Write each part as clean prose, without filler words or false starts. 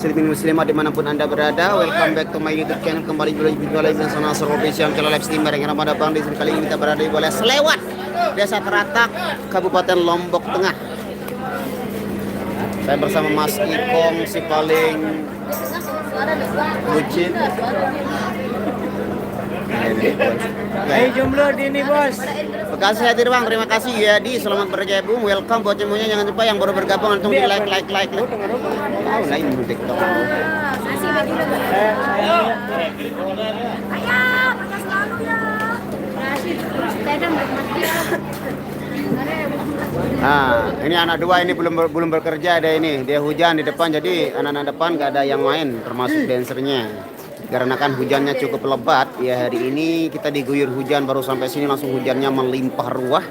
Muslimin muslimat dimanapun anda berada, welcome back to my YouTube channel. Kembali berjumpa lagi bersama Nasr Official channel live stream bareng Ramadan Bang. Di kali ini kita berada di Boleh Selewat, Desa Teratak, Kabupaten Lombok Tengah. Saya bersama Mas Ikong, si paling bucin. Ayo jomblo di ini bos. Makasih hadir bang, terima kasih ya di selamat bergabung, welcome buat semuanya. Jangan lupa yang baru bergabung langsung di like. Tahu lain di TikTok. Nah, ini anak dua ini belum bekerja, ada ini dia hujan di depan, jadi anak-anak depan gak ada yang main termasuk dancernya. Karena kan hujannya cukup lebat ya, hari ini kita diguyur hujan, baru sampai sini langsung hujannya melimpah ruah.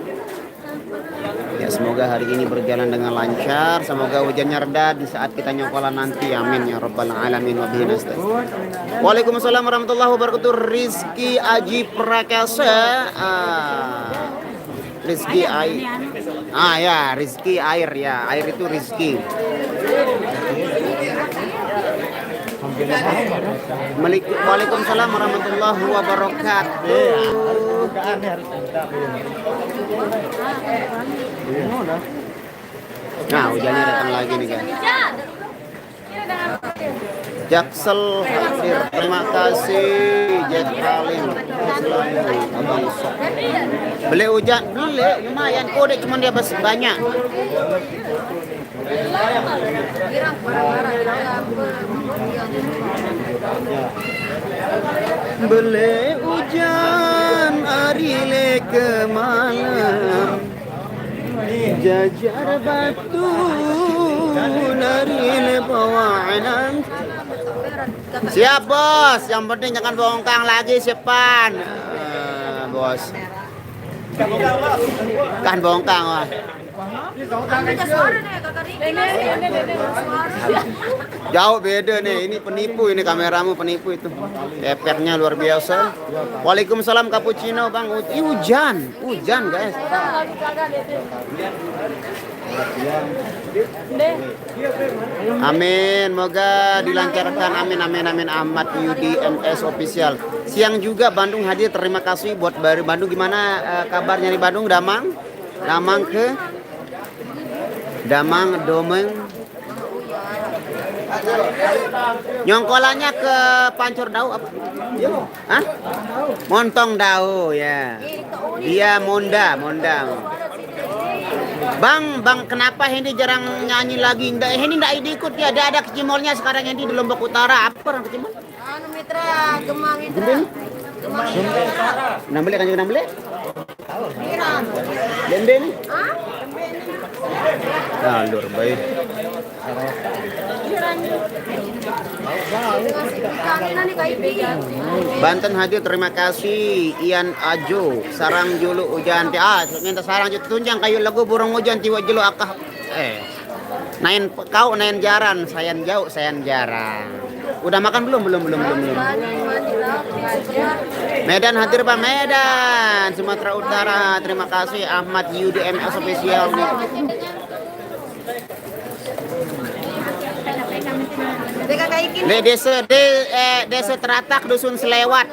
Ya semoga hari ini berjalan dengan lancar, semoga hujannya reda di saat kita nyokolan nanti, amin ya rabbal alamin wa bihi nasta'in. Waalaikumsalam warahmatullahi wabarakatuh. Rizky Aji Prakasa, Rizky Air. Ya, Rizky Air ya, air itu Rizky. Waalaikumsalam warahmatullahi wabarakatuh. Nah, hujannya datang lagi nih kan. Jaksel hadir, terima kasih Jack Halim. Abang Sok. Beli hujan, beli lumayan kode, cuman dia banyak. Beli hujan arile ke malam, jajar batu narile bawanan. Siap bos, yang penting jangan bongkang lagi siapan. Bos kan bongkang wah. Jauh beda nih, ini penipu, ini kameramu penipu itu. Efeknya luar biasa. Waalaikumsalam cappuccino bang. Hujan guys. Amin, moga dilancarkan, amin. Ahmad Yudi MS Official. Siang juga Bandung hadir, terima kasih buat baru Bandung. Gimana kabarnya di Bandung? Damang Domeng. Nyongkolannya ke Pancur Dau apa? Hah? Montong Dau ya. Dia Monda. Bang, kenapa Hendy jarang nyanyi lagi? Hendy nggak ikut ya. Ada kecimolnya sekarang Hendy di Lombok Utara. Apa orang kecimol? Mitra, Gemang Mitra. Nambel kan juga nambel? Lembe nih? Lur baik. Banten hadir, terima kasih Ian Ajo. Sarang julu hujan minta sarang julu tunjang kayu lagu burung hujan tiwa julu akah. Nain kau nain jaran, sayan jauh sayan jarang. Udah makan belum? Medan hadir Pak, Medan Sumatera Utara, terima kasih Ahmad Yudi MS Official. Desa Teratak Dusun Selewat.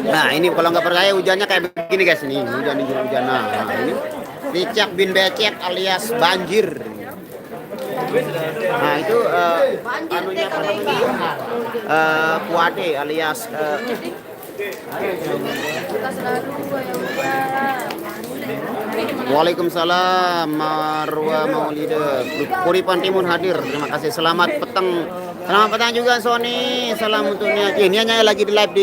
Nah ini kalau nggak percaya hujannya kayak begini guys, nih hujan. Nah ini Ricak bin Becek alias banjir. Nah itu anunya apa namanya? Puade alias Waalaikumsalam Marwa Maulida. Kuripan Timun hadir, terima kasih. Selamat petang juga Sony. Salam untuknya. Ini hanya lagi di live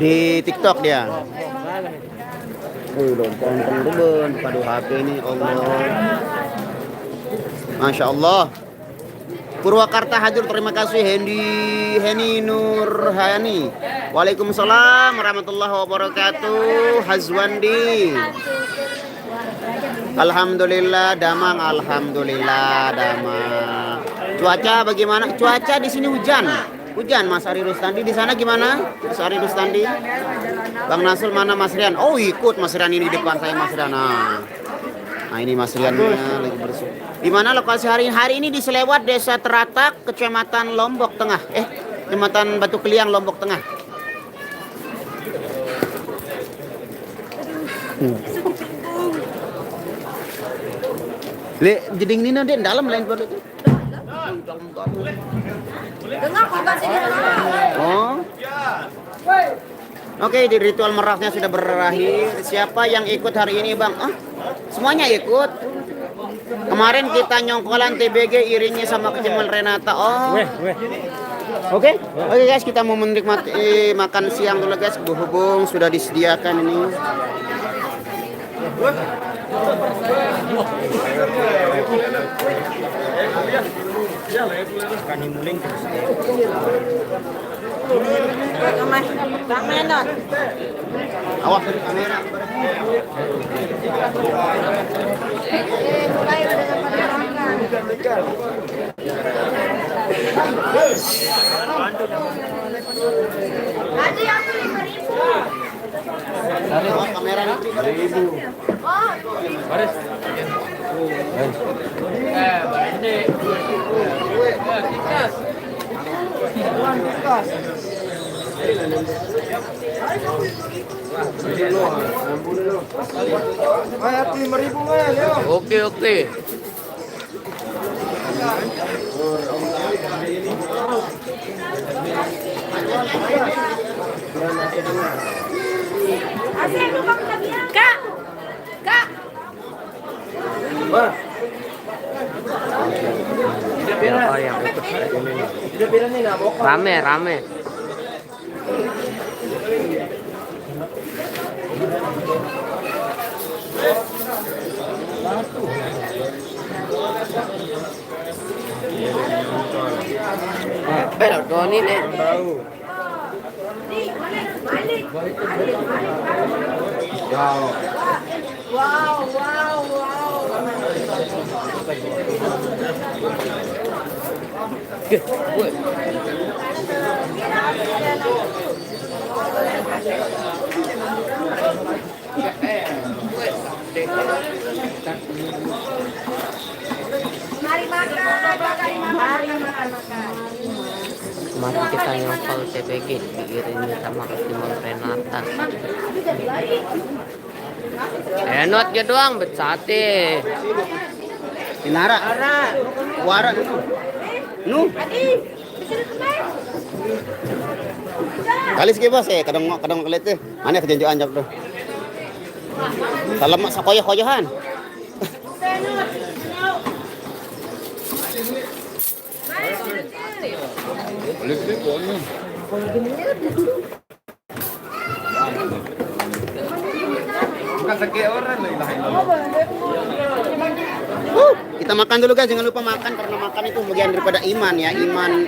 di TikTok dia. Lompong temen, padu HP ini Allah. Masya Allah. Purwakarta hadir, terima kasih Heni Nurhani. Waalaikumsalam warahmatullahi wabarakatuh. Hazwandi. Alhamdulillah Damang, Cuaca bagaimana? Cuaca di sini hujan Mas Ari Rustandi. Di sana gimana Mas Ari Rustandi? Bang Nasul mana Mas Rian? Oh ikut Mas Rian ini di depan saya Mas Rian. Nah ini Mas Rian lagi bersih. Di mana lokasi hari ini di Selewat Desa Teratak, Kecamatan Lombok Tengah. Kecamatan Batu Keliang, Lombok Tengah. Le, jeding ini nanti dalam lain pada itu. Dengar kok kasih di dalam. Oh. Oke, di ritual merahnya sudah berakhir. Siapa yang ikut hari ini, Bang? Semuanya ikut. Kemarin kita nyongkolan TBG iringnya sama Kecimal Renata. Oh. Oke. Oke guys, kita mau menikmati makan siang dulu guys. Berhubung sudah disediakan ini. Awas dari kamera. Mulai dengan makan. Haji aku 5.000. Awas kamera nanti 5.000. Baris. Oke. Kak. Siapa yang ikut ini? Rame. Ini nih. Wow. Mari makan. Kemarin kita nyokol TPG diiringi sama Kecimal Renata. Enot ya doang bersate. Inara. Wara. Nu. Kali segi bos kadang kelit teh. Mana kejanjuan jak tuh. Salam mak sakoyo-koyohan. Kita makan dulu guys, jangan lupa makan karena makan itu bagian daripada iman ya, iman.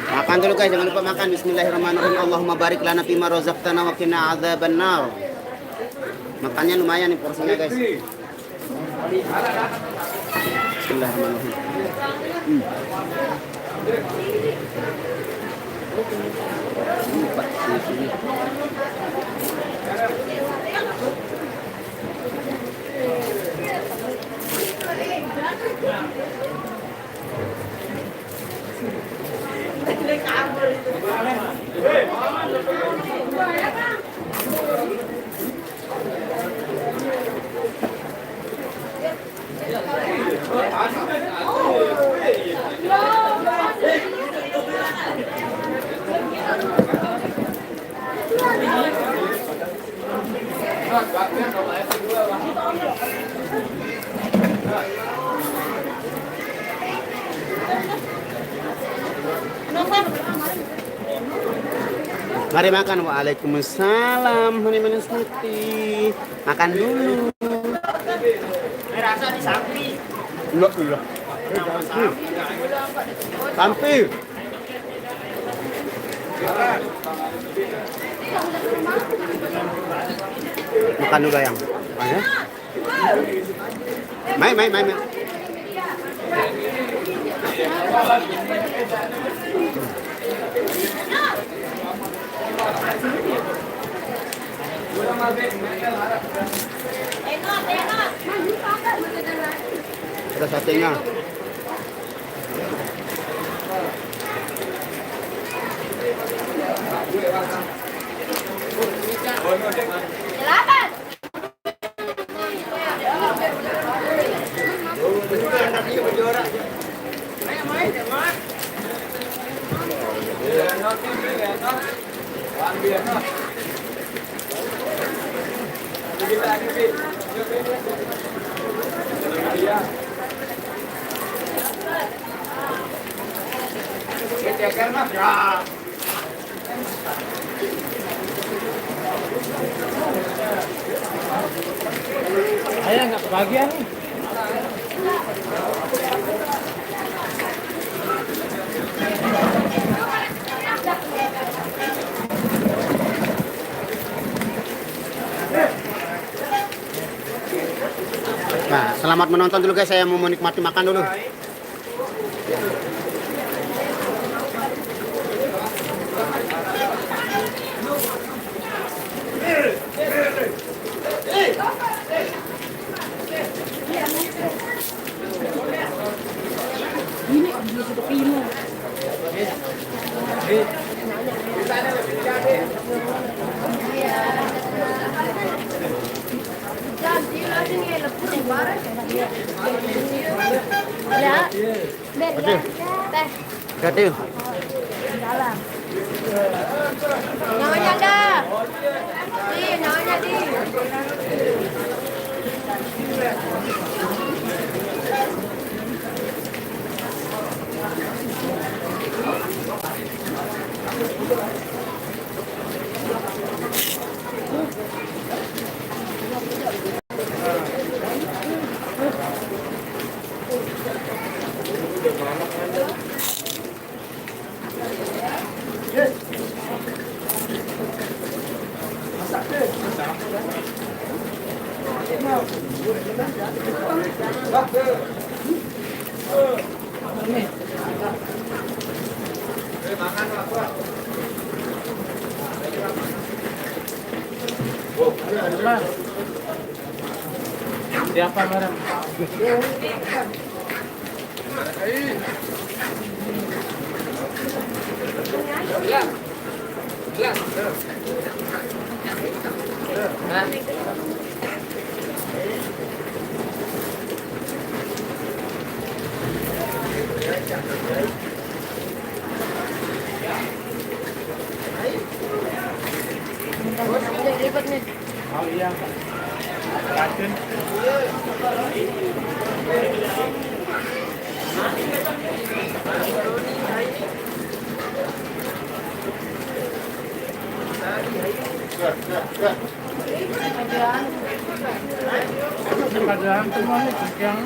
Makan dulu guys, jangan lupa makan. Bismillahirrahmanirrahim. Allahumma barik lana fima razaqtana wa qina adzabannar. Makannya lumayan nih porsinya guys. Bismillahirrahmanirrahim. Mari makan. Waalaikumsalam. Mana Siti. Makan dulu. Rasa di sapi. Enggak. Sapi. Makan dulu yang. Mana? Main, main, main, main. Ada satenya. Delapan. Ayah nggak kebagian nih. Nah, selamat menonton dulu guys. Saya mau menikmati makan dulu. Ya. Ber ya. Teh. Gatil. Dalam. Nyawanya ada. Di, nyawanya di. Siapa madam? Ribet nih. Oh iya. Racun. Padahal semua nih yang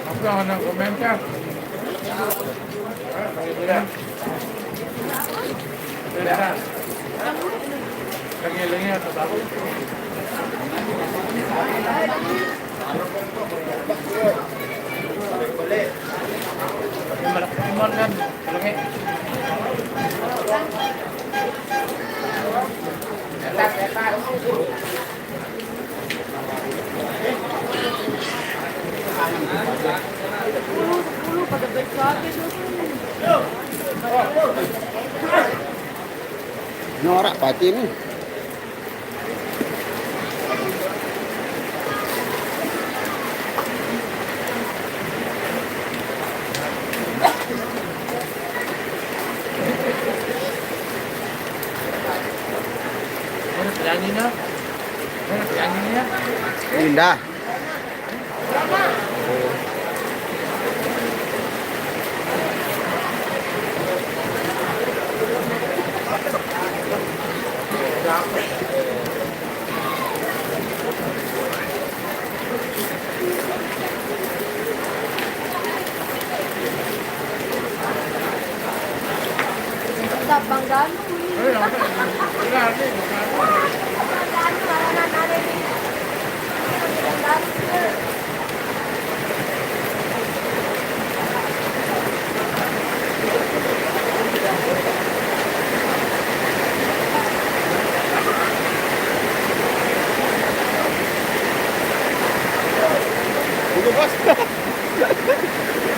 Aku yang nak komentar. Lagi atau apa? Malak kan, lagi. Pada bersuara itu. Norak pati ini. Mana penyanyinya? Mana penyanyinya? Indah. Banggaan mo. Enggak, ini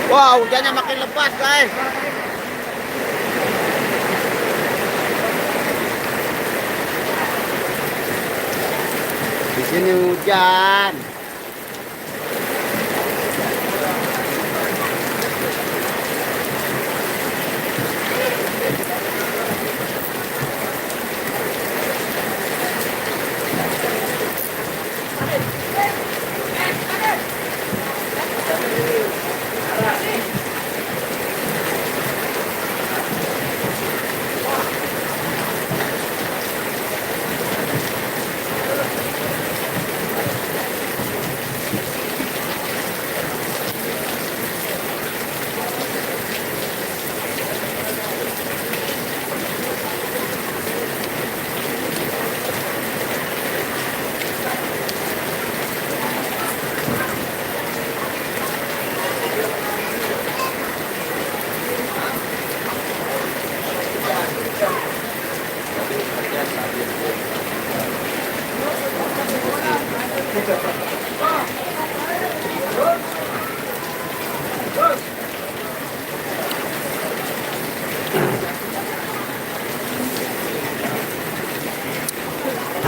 Wow, hujannya makin lebat, guys. Di sini hujan.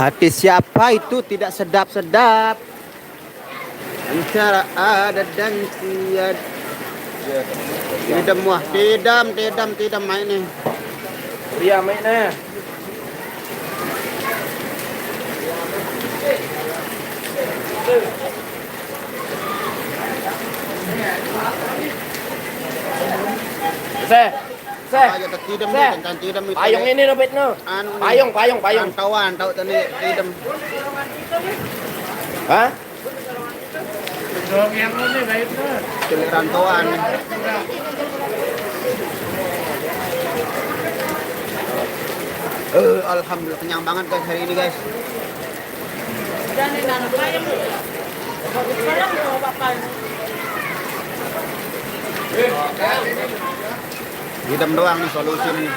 Hati siapa itu tidak sedap-sedap antara ada dan tiada. Tidam wah, tidam main nih. Iya mainnya. Aja tidam nih, tentang tidam itu. Payung ini no bet no. Anu nih. Payung. Rantauan, tahu tadi tidam. Hah? dong yang ini baik tuh. Pilih rantauan. Alhamdulillah kenyang banget guys hari ini guys. Tidam doang nih solusi nih.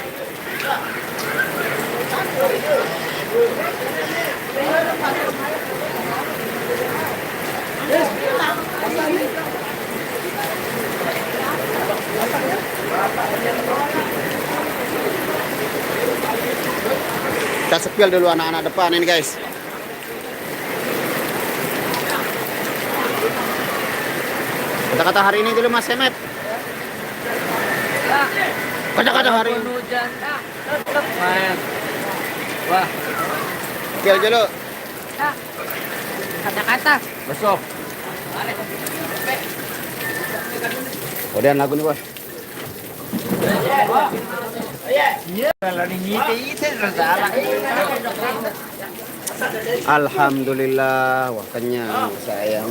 Kita sepil dulu anak-anak depan ini guys. Kata-kata hari ini dulu Mas Semet. Kata-kata dah hari ini. Hujan. Tetep main. Wah, Gel dulu. Kata-kata. besok. Udah lagu nih bos. Kalau ngiti-ngiti salah. Alhamdulillah, wah kenyang sayang.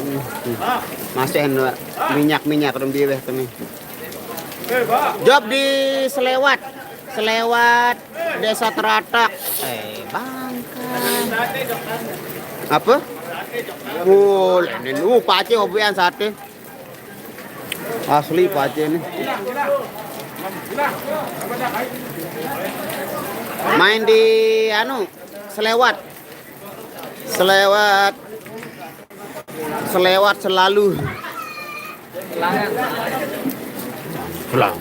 Masih minyak dong dia kami. Job di Selewat Desa Teratak. Bangka. Apa? Ini pace hobian sate. Asli pace nih. Main di Selewat selalu. Pulang.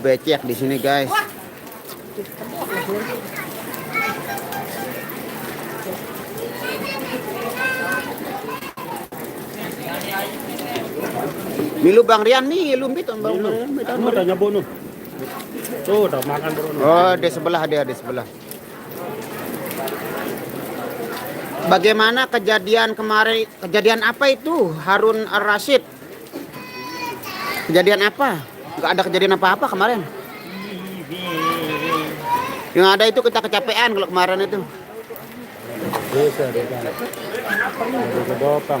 Becek di sini guys. Milu Bang Rian nih, lumpit Bang Rian. Tanya Bono. Tuh, udah makan Bono. Oh, di sebelah dia di sebelah. Bagaimana kejadian kemarin? Kejadian apa itu? Harun Ar-Rasyid. Kejadian apa? Gak ada kejadian apa-apa kemarin. Yang ada itu kita kecapean kalau kemarin itu. Bisa, bisa. Ada kedopang.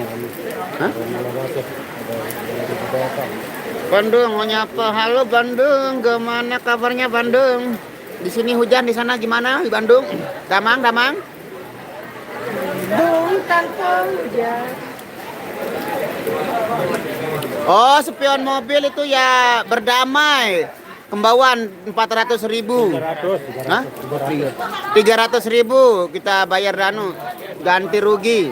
Hah? Ada kedopang. Bandung mau nyapa. Halo Bandung, gimana kabarnya Bandung? Di sini hujan, di sana gimana di Bandung? Damang. Bung tanpa hujan. Oh, spion mobil itu ya berdamai. Kembauan 400.000. 300. Hah? 300.000 kita bayar ganti rugi.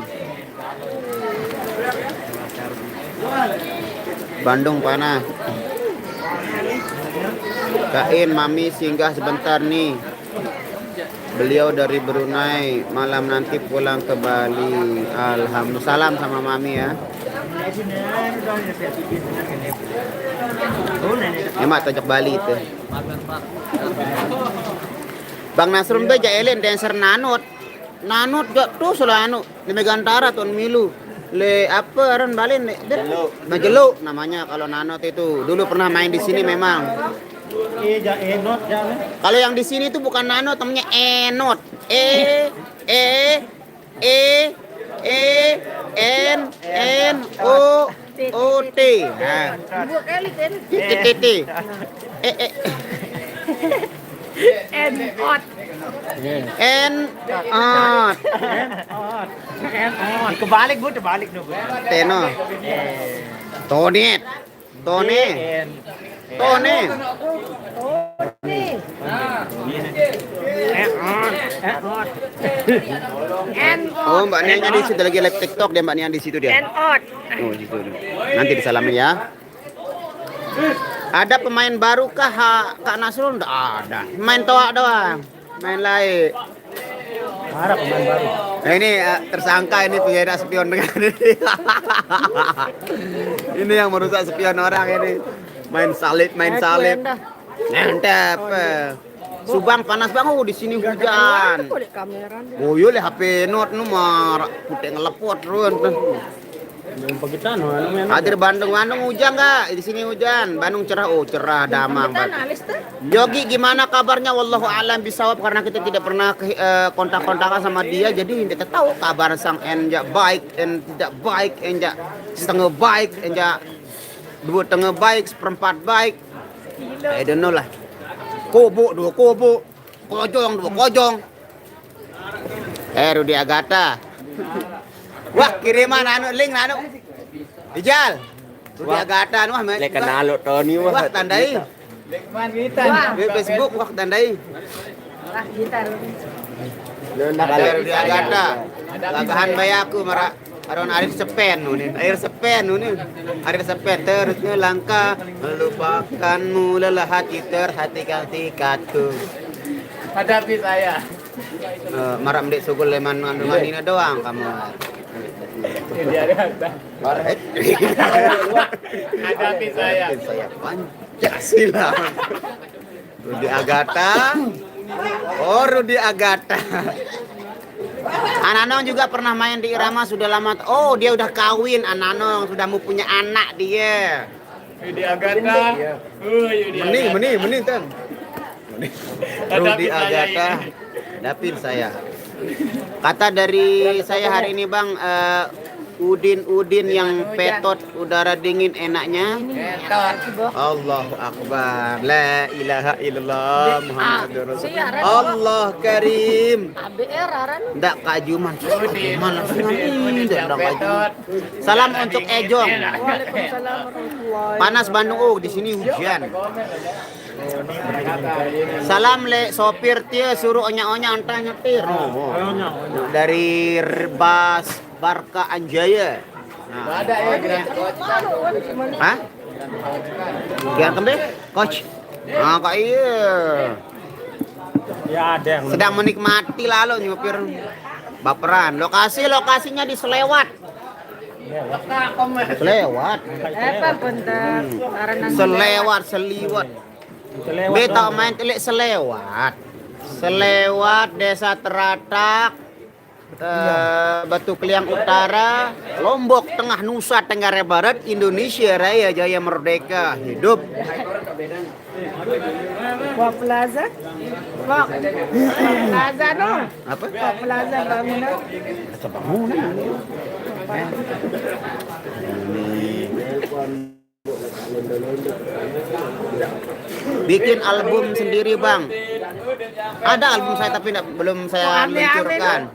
Bandung panas. Kain Mami singgah sebentar nih. Beliau dari Brunei, malam nanti pulang ke Bali. Alhamdulillah, salam sama Mami ya. Emak tojok Bali itu. Bang Nasrun tuh jailin dancer nanut jok tuh selalu di Megantara tuh milu. Le apa ran balin Majeluk namanya kalau nanut itu. Dulu pernah main di sini memang. Kalau yang di sini itu bukan nanot, namanya enot. N O T. Nah. Buat elit kan? T. N-ot. Kebalik bu, terbalik nu bu. Teno. Tonet. Oh, Mbak Nia di situ lagi live TikTok dia Mbak Nia di situ dia. N-ot. Oh, di situ. Nanti disalamin ya. Ada pemain baru kah Kak Nasrul? Nggak ada. Main toa doang. Main lain. Ada pemain baru. Nah, ini tersangka ini penjara spion dengan ini. Ini yang merusak spion orang ini. Main salib. Nantap. Subang panas banget di sini hujan. Oh iya le HP Note nu mar putih ngelepot terus. Yang begitu Hadir Bandung hujan nggak? Di sini hujan. Bandung cerah damang. Yogi gimana kabarnya? Wallahu alam bisawab karena kita tidak pernah kontak-kontakan sama dia jadi tidak tahu kabar sang enja baik en tidak baik enja setengah baik enja dua tengah baik seperempat baik. I don't know lah. Dua kobo, kojong. Rudi Agata. Wah, kiriman link Ijal. Rudi Agata wah. Lek kenal Tony wah tandai. Di Facebook wah tandai. Gitar. Rudi Agata. Lagahan bayaku mara Aron Arif Sepen nunin, Arif Sepen terus ngelangkah melupakanmu lelah hati terhatikan tikatku. Hadapi saya. Maram dek sugul leman manina doang kamu. Hadapi saya. Saya Pancasila. Rudi Agata. Oh, Rudi Agata. Ananong juga pernah main di Irama sudah lama. Oh, dia udah kawin. Ananong sudah mau punya anak dia. Yudi Agata. Yudi Meni kan. Rudi Agata. Dapin saya. Kata dari saya hari ini Bang, udin yang petot udara dingin enaknya. Allahu Akbar. La ilaha illallah Muhammadur Rasulullah. Allah Karim. ABR aran. Ndak kajuman. Salam untuk Ejong. Waalaikumsalam warahmatullahi. Panas Bandung, di sini hujan. Salam le sopir tia suruh onya-onya antah nyetir. Dari Bas Barka Anjaya. Nah. Ada ya Grand Coach. Hah? Kian kembe, coach. Ah, kak iya. Ya ada yang Sedang menikmati lalu nyupir baperan. Lokasinya di Selewat. Selewat. Apa bentar? Selewat, Seliwat. Beta main telik Selewat. Selewat, Desa Teratak, Batu Keliang Utara, Lombok Tengah, Nusa Tenggara Barat, Indonesia Raya Jaya Merdeka. Hidup. Wah Plaza. Wah Plaza dong. Apa? Wah Plaza bangunan. Bangunan. Bikin album sendiri Bang. Ada album saya tapi belum saya luncurkan.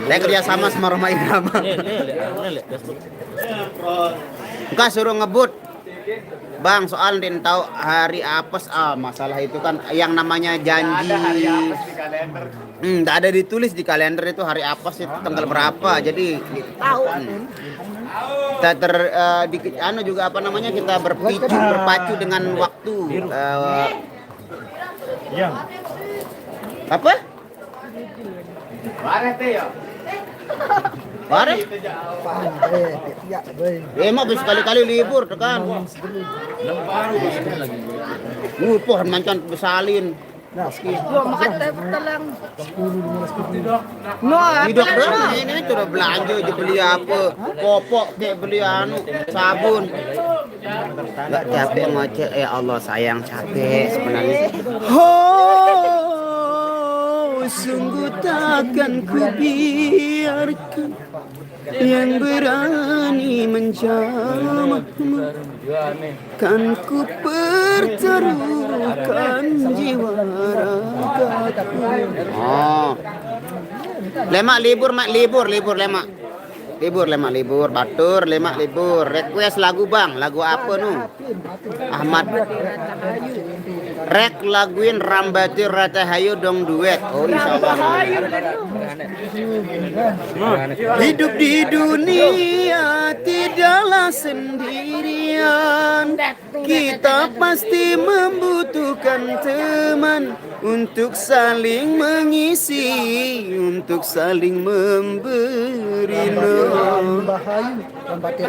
Saya kerja sama Roma Irama. Enggak suruh ngebut. Bang, soal din tahu hari apes masalah itu kan yang namanya janji. Enggak ada ditulis di kalender itu hari apes itu tanggal berapa. Jadi tahu. Kita juga apa namanya kita berpacu dengan waktu. Apa? Bareng? Emang bisa sekali-kali libur kan? Pohon mancan besalin. Gua makan teh petelang. Hidup ini sudah belanja aja beli apa? Popok kayak beli sabun. Enggak capek ngoceh. Ya Allah sayang capek sebenarnya. Sungguh takkan ku biarkan yang berani menjamahmu, kan ku pertaruhkan jiwa ragaku. Lemak libur lemak. Libur batur lemak libur. Request lagu Bang, lagu apa nu? Ahmad Rek laguin Rambati Ratahayu dong duet. Oh insyaallah. Hidup di dunia tidaklah sendirian. Kita pasti membutuhkan teman untuk saling mengisi, untuk saling memberi. Rambati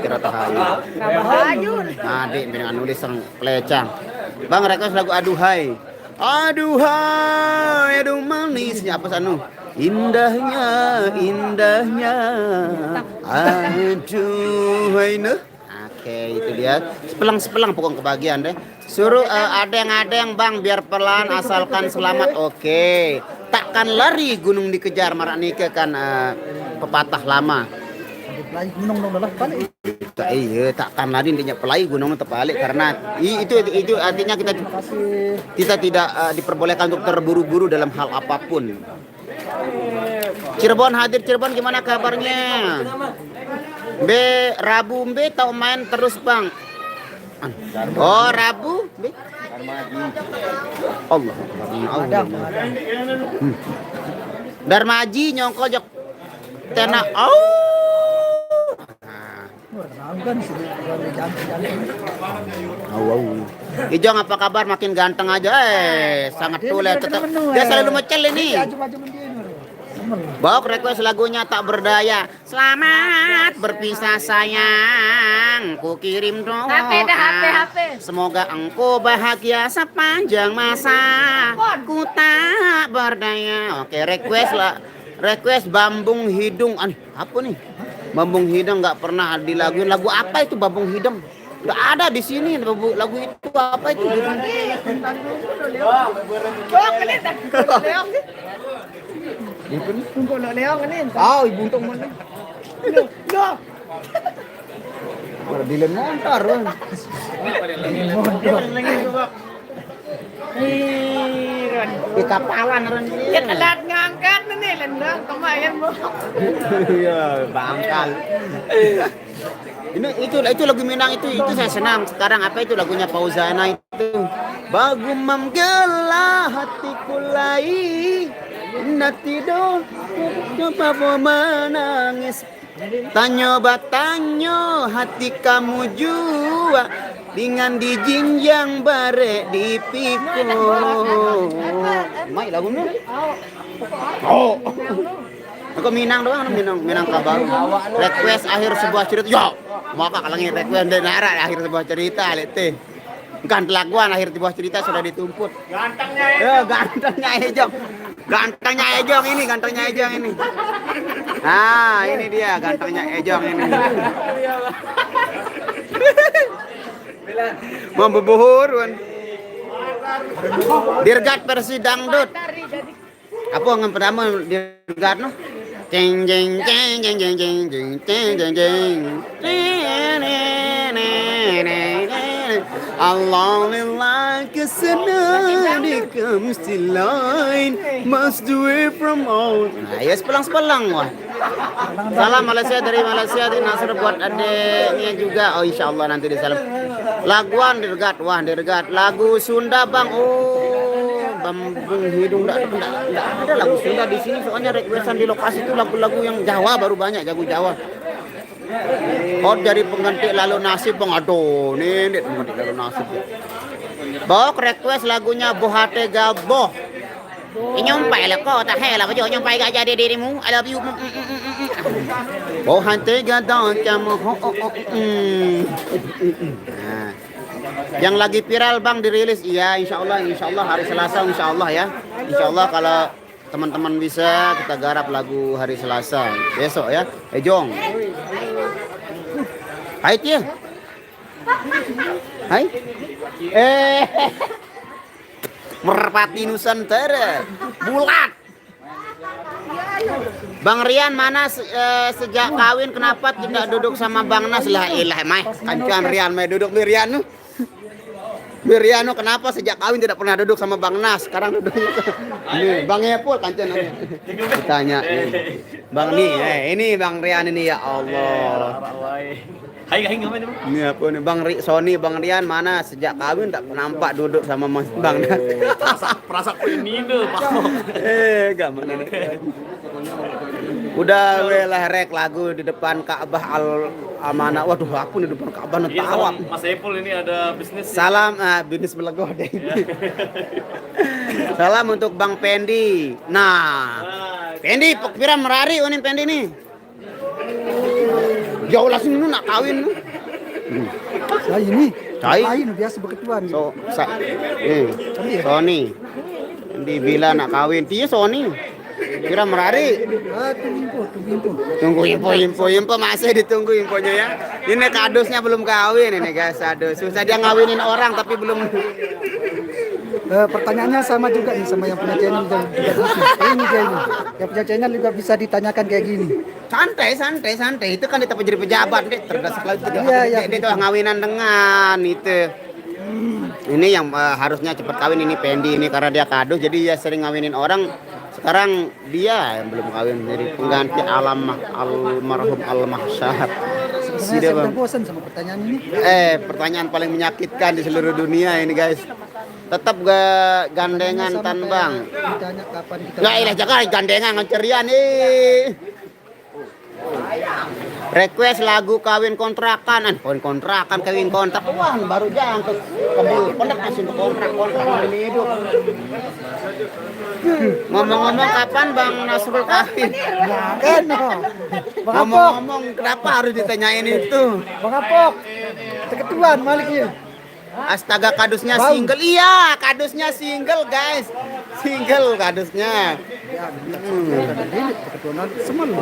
Ratahayu. Adik dengan nulis sang pelecang. Bang request lagu Aduhai. Aduhai, aduh manisnya apa sanu? Indahnya aduhai noh. Oke, itu dia. Sepelang pokok kebahagiaan deh. Suruh adeng Bang biar pelan asalkan selamat. Oke. Takkan lari gunung dikejar marak nikah kan pepatah lama. Iya, takkan lari intinya pelai gunung terbalik karena itu artinya kita tidak diperbolehkan untuk terburu-buru dalam hal apapun. Cirebon hadir Cirebon gimana kabarnya? Rabu tahu main terus Bang. Oh Rabu Allah. Darmaji nyongko jok tena Ijong apa kabar makin ganteng aja sangat tulen tetap dia selalu mecel ini Bok request lagunya Tak Berdaya. Selamat berpisah sayang, ku kirim doa. HP dah, HP. Semoga engkau bahagia sepanjang masa. Ku tak berdaya. Oke, request lah. Request Bambung Hidung. Apa nih? Bambung Hidung nggak pernah dilaguin. Lagu apa itu Bambung Hidung? Nggak ada di sini lagu itu apa itu? Tunggu lo Leong ini. Oh, ibu untung mana? Loh. Dilen montar, Bang. Di kapalan ren. Ya telat ngangkat nih lendang kemayan mo. Iya, bangkal. Ini itu lagu Minang itu saya senang. Sekarang apa itu lagunya Fauzana itu? Bagu menggela hatiku lai, natido coba menangis. Tanyo batanyo hati kamu jua dengan dijinjang bare di piku. Mai lagu nu? Oh. Aku Minang doang, Minang kabar. Request akhir sebuah cerita. Yo, maka kalangin request dan akhir sebuah cerita lete. Kan laguan akhir sebuah cerita sudah ditumput. Gantengnya Gantengnya Ejong. Gantengnya Ejong ini, gantengnya Ejong ini. Ah, ini dia gantengnya Ejong ini. Mau bebuhur, Wan. Dirgat versi dangdut. Apa yang pertama dirgat no? Jeng jeng jeng jeng jeng jeng jeng jeng jeng jeng. Allah lillah kesana di mesti lain must do it from all. Nah, ya sepelang-sepelang wah. Salam Malaysia dari Malaysia di Nasr buat adeknya juga. Oh insyaallah nanti disalam. Laguan dirgat wah dirgat. Lagu Sunda Bang. Oh Bambung Hidung enggak ada lagu Sunda di sini soalnya requestan di lokasi itu lagu-lagu yang Jawa baru banyak jago Jawa. Oh dari pengganti lalu nasib bang, aduh nih pengganti lalu nasib. Bok request lagunya Bohate Gaboh. Nyompai lah kau tak hela baju nyompai gak jadi dirimu. I love you. Bohate Gaboh kamu. Yang lagi viral bang dirilis, iya insya Allah hari Selasa insya Allah ya. Insya Allah kalau teman-teman bisa kita garap lagu hari Selasa besok ya. Jong. Hai Tia. Hai. Merpati Nusantara. Bulat. Bang Rian mana sejak kawin kenapa tidak duduk sama Bang Nas? Lah ilah mah kancuan Rian mah duduk di Rian. Riano kenapa sejak kawin tidak pernah duduk sama Bang Nas? Sekarang duduknya ini Bang Epul kancan ditanya. Bang nih, ini Bang Rian ini ya Allah. Hai ngapain itu? Ini apa nih Bang Sony Bang Rian mana sejak kawin tak nampak duduk sama Bang Nas. Perasa ini tuh, Pak. Gampang ini. Udah welah rek lagu di depan Ka'bah Al-Amanah. Waduh, aku di depan Ka'bah ngetawap. Mas Epul ini ada bisnis. Salam bisnis belegodeng. Salam untuk Bang Pendi. Nah, Pendi pira merari unin Pendi nih. Jauh langsung nu nak kawin nu. Saya ini Cai. lain biasa begituan. Sony. Pendi bila nak kawin, dia Sony. Kira merari. Tunggu info masih ditunggu infonya ya. Ini kadusnya belum kawin ini guys, aduh susah dia ngawinin orang tapi belum. Pertanyaannya sama juga nih sama yang punya channel juga ini dia ini. Yang punya channel juga bisa ditanyakan kayak gini. Santai itu kan kita jadi pejabat deh terdesak lagi Iya, dia tuh ngawinan dengan itu. Ini yang harusnya cepat kawin ini Pendi ini karena dia kadus jadi dia sering ngawinin orang. Sekarang dia yang belum kawin jadi pengganti almarhum Al-Mahsyar. Sebenarnya saya udah bosan sama pertanyaan ini. Pertanyaan paling menyakitkan di seluruh dunia ini guys. Tetap gak gandengan tan bang. Ditanya kapan kita. Gak ilah jangan gandengan ngecerian nih. Request lagu kawin kontrakan. Kawin kontrakan, kawin kontrak. Wah, baru jangan ke kabul kontrak masih kontrak ini hidup. Ngomong-ngomong kapan Bang Nasrul kawin? Ya kan. Bang Apok. Ngomong-ngomong kenapa harus ditanyain itu? Bang Apok. Keketuan maliknya. Astaga, kadusnya Bang. single. Iya, kadusnya single, guys. Single kadusnya. Keketuan semen.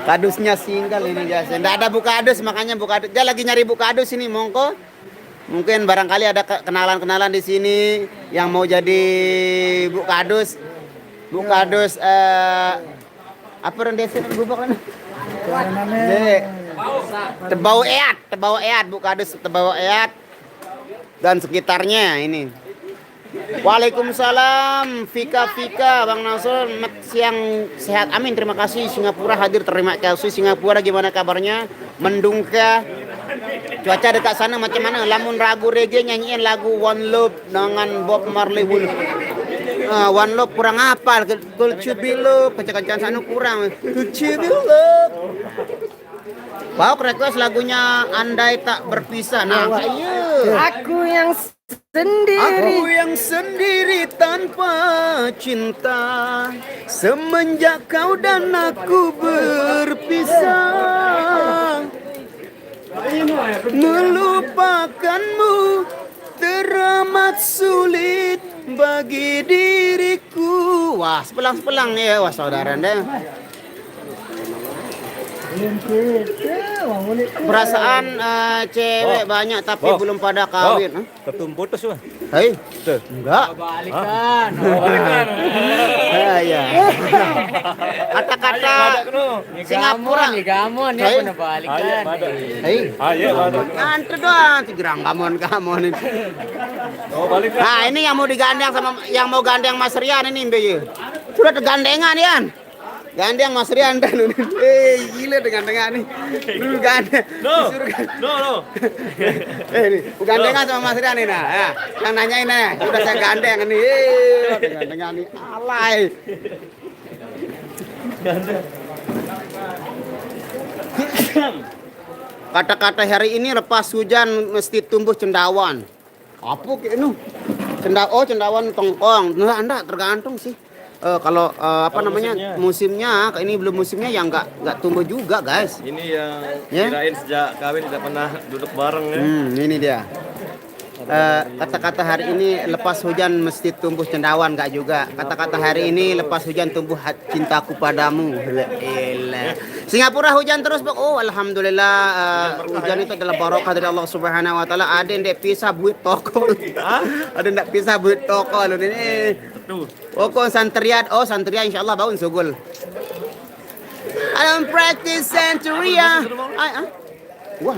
Kadusnya single ini guys. Nggak ada buka adus, makanya buka adus. Dia lagi nyari buka adus ini, mongko. Mungkin barangkali ada kenalan-kenalan di sini yang mau jadi buka adus. Buka adus apa rendesin bubuk kan? Tebau Eat, buka adus Tebau Eat dan sekitarnya ini. Waalaikumsalam, Fika, Bang Nasr, siang sehat, amin, terima kasih. Singapura hadir, terima kasih. Singapura gimana kabarnya? Mendung kah? Cuaca dekat sana macam mana? Lamun ragu reggae nyanyiin lagu One Love dengan Bob Marley Wolf. One Love kurang hafal, Could You Be Love, kencang-kencang sana kurang. Could You Be Love. Bawa request lagunya Andai Tak Berpisah. Nah, ayo. Aku yang sendiri. Aku yang sendiri tanpa cinta, semenjak kau dan aku berpisah. Melupakanmu teramat sulit bagi diriku. Wah, sepelang-sepelang ya, wah saudara deh. Perasaan cewek banyak tapi belum pada kawin. Ketum putus mah. Hei, enggak. Balikan. Ya. Kata-kata Singapura. Gamon ya Hei. pernah balikan. Hei, Ayo, ada. antu doang tigrang kamon ini. Oh, balik. Nah, ini yang mau digandeng sama yang mau gandeng Mas Rian ini, Mbak. Sudah tergandengan, Yan. Gandeng Mas Rian dan gila dengan nih. Dulu gandeng. No. Nih, gandengan sama Mas Rian nih nah. Ya, yang nanyain nih, udah saya gandeng nih. Gandengan nih. Alay. Kata-kata hari ini lepas hujan mesti tumbuh cendawan. Apa kayak nu? Cendawan tongkong. Nah, Anda tergantung sih. Kalau apa namanya musimnya ini belum musimnya ya nggak tumbuh juga guys. Ini yang Ya? kirain sejak kawin tidak pernah duduk bareng ya. Ini dia. Kata-kata hari ini lepas hujan mesti tumbuh cendawan nggak juga. Kata-kata hari ini lepas hujan tumbuh cintaku padamu. Elah. Singapura hujan terus Bang. Oh alhamdulillah hujan itu adalah barokah dari Allah Subhanahu Wa Taala. Ada yang pisah buat toko. Ada yang pisah buat toko loh ini. Tuh. Pokok santriat, santriat insyaallah bangun sugul. I don't practice santeria. Wah.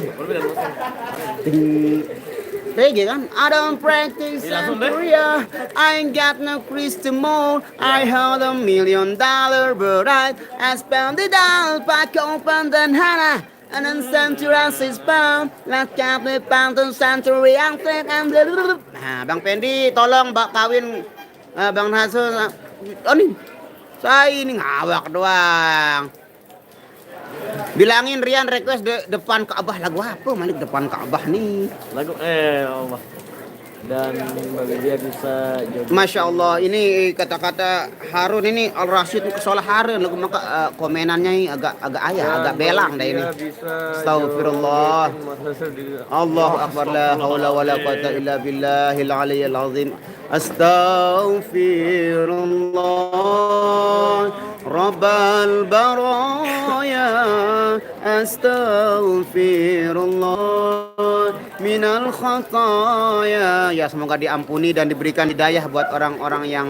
Reggae kan? I don't practice santeria. I ain't got no crystal ball. I hold $1 million, but I spend it all back open dan hana. And then santeria is bound. Let's count the pound and santeria and Nah, Bang Pendi tolong kawin Bang Nasrul, nih, saya ini ngawak doang. Bilangin Rian request depan Ka'bah lagu apa? Malik depan Ka'bah nih. Lagu Allah. Dan bagi dia bisa jadi. Masya Allah, ini kata-kata Harun ini Al Rashid kesolah Harun lagu maka komenannya ini agak ayah, agak belang dah ini. Astagfirullah. Allahu akbar la haula wala quwata illa billahil aliyyil azim. Astaghfirullah Rabbal baraya. Astaghfirullah minal khataya. Ya semoga diampuni dan diberikan hidayah buat orang-orang yang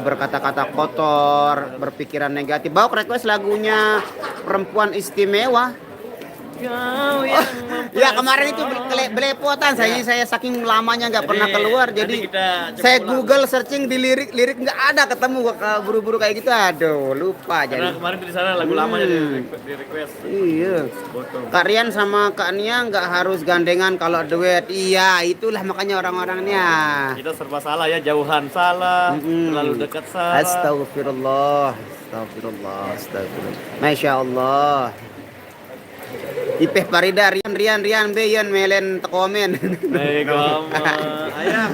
berkata-kata kotor, berpikiran negatif. Bawa request lagunya Perempuan Istimewa. Ya kemarin itu belepotan saya saking lamanya nggak pernah keluar jadi saya Google searching di lirik nggak ada ketemu buru-buru kayak gitu, aduh lupa Karena jadi. kemarin di sana lagu lamanya di request. Iya. Kak Rian sama Kak Nia nggak harus gandengan kalau duet. Iya, itulah makanya orang-orangnya. Kita serba salah ya, jauhan salah, terlalu dekat salah. Astagfirullah. Masya Allah. Ipeh Parida Rian Beyan melen komen. Ayah.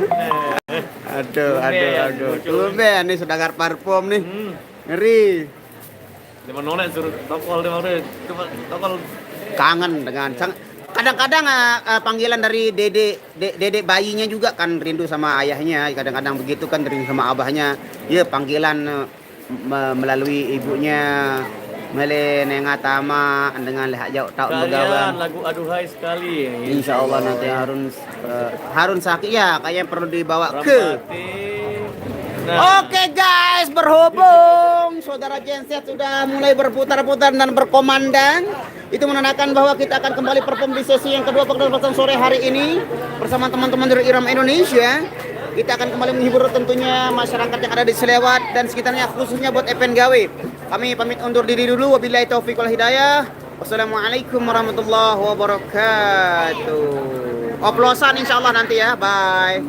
Aduh. Tumben nih sedagar parfum nih. Ngeri. Dia mau nolak suruh tokol dia mau tokol. Kangen dengan kadang-kadang panggilan dari dedek bayinya juga kan rindu sama ayahnya, kadang-kadang begitu kan rindu sama abahnya. Ya panggilan melalui ibunya mele nengatama dengan lehak jauh tak begawan. Lagu aduhai sekali. Insya Allah nanti Harun Saki ya kayak yang perlu dibawa ke. Oke guys, berhubung saudara Genset sudah mulai berputar-putar dan berkomandang, itu menandakan bahwa kita akan kembali perform di sesi yang kedua pada kesempatan sore hari ini bersama teman-teman dari Irama Indonesia. Kita akan kembali menghibur tentunya masyarakat yang ada di Selewat dan sekitarnya, khususnya buat event gawe. Kami pamit undur diri dulu. Wabillahi taufiq wal hidayah. Wassalamualaikum warahmatullahi wabarakatuh. Oplosan insya Allah nanti ya. Bye.